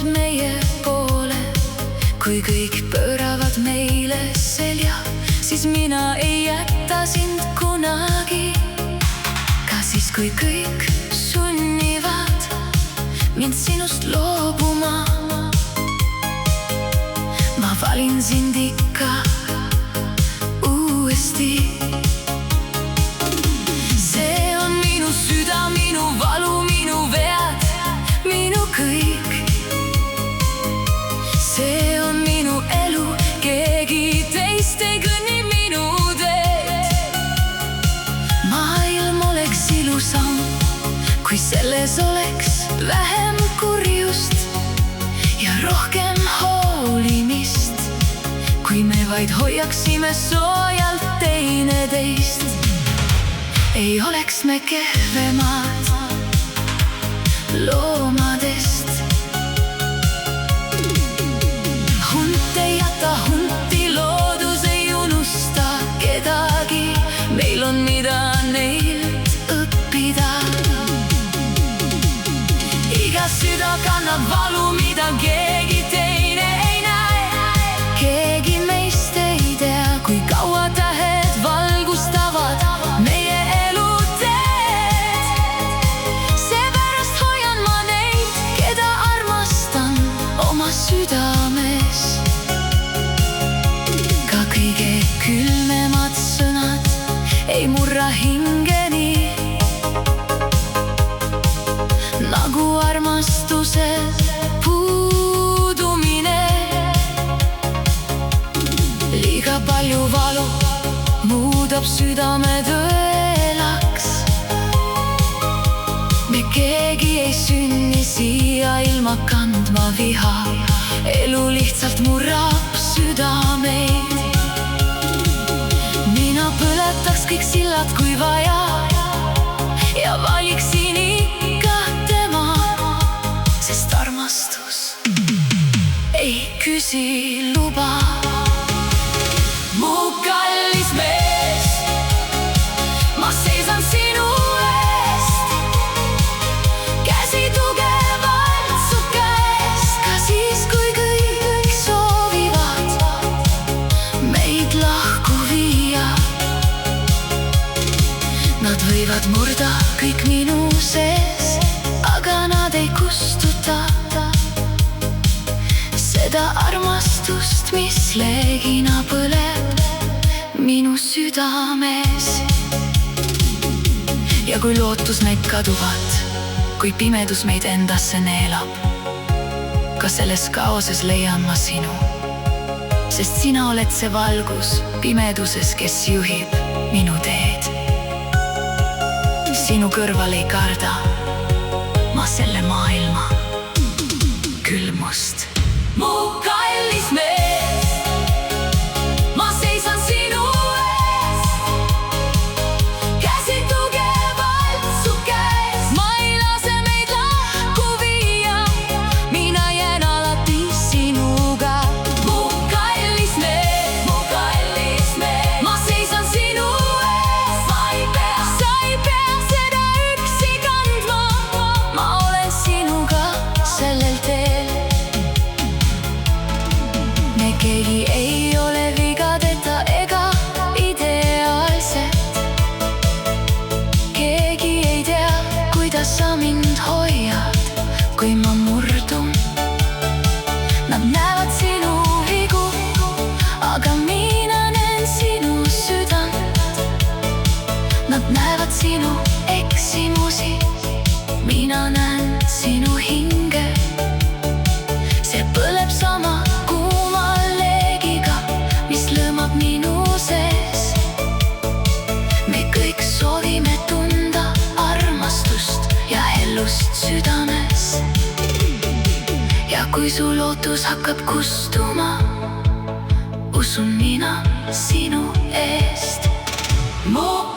pööravad meie poole. Kui kõik pööravad meile selja, siis mina ei jäta sind kunagi. Ka siis, kui kõik sunnivad mind sinust loobuma, ma valin sind ikka uuesti. See on minu süda, minu valu, minu vead, minu kõik. See on minu elu, keegi teist ei kõnni minu teed. Maailm oleks ilusam, kui selles oleks vähem kurjust ja rohkem hoolimist. Kui me vaid hoiaksime soojalt teineteist, ei oleks me kehvemad loomadest. Hunt ei jäta hunti, loodus ei unusta kedagi. Meil on mida neilt õppida. Iga süda kannab valu, mida keegi teine ei näe. Keegi meist ei tea, kui kaua tähed valgustavad meie eluteed. Seepärast hoian ma neid, keda armastan oma südames. Ka kõige külmemad sõnad ei murra hingeni, nagu armastuse puudumine. Liiga palju valu muudab südame tõelaks. Me keegi ei sünni siia ilma kandma viha. Elu lihtsalt murrab südameid. Mina põletaks kõik sillad, kui vaja, ja valiksin ikka tema, sest armastus ei küsi luba. Mu kallis mees, ma seisan sinu eest, käsi tugevalt su käest. Ka siis, kui kõik soovivad meid lahku viia, nad võivad murda kõik minu sees, aga nad ei kustuta seda armastust, mis leegina põleb minu südames. Ja kui lootus näib kaduvat, kui pimedus meid endasse neelab, ka selles kaoses leian ma sinu, sest sina oled see valgus pimeduses, kes juhib minu teed. Sinu kõrval ei karda ma selle maailma külmust. Mu kallis mees, ma seisan sinu ees, käsi tugevalt su käes. Ma ei lase meid lahku viia, mina jään alati sinuga. Mu kallis mees, ma seisan sinu ees. Sa ei pea seda üksi kandma, ma olen sinuga sellel teel. Me keegi ei ole vigadeta ega ideaalsed. Keegi ei tea, kuidas sa mind hoiad, kui ma murdun. Nad näevad sinu vigu, aga mina näen sinu südant. Nad näevad sinu eksimusi, mina näen sinu hinge. See põleb sama kuuma leegiga, mis lõõmab minu sees. Me kõik soovime tunda armastust ja hellust südames. Ja kui su lootus hakkab kustuma, usun mina sinu eest. Mu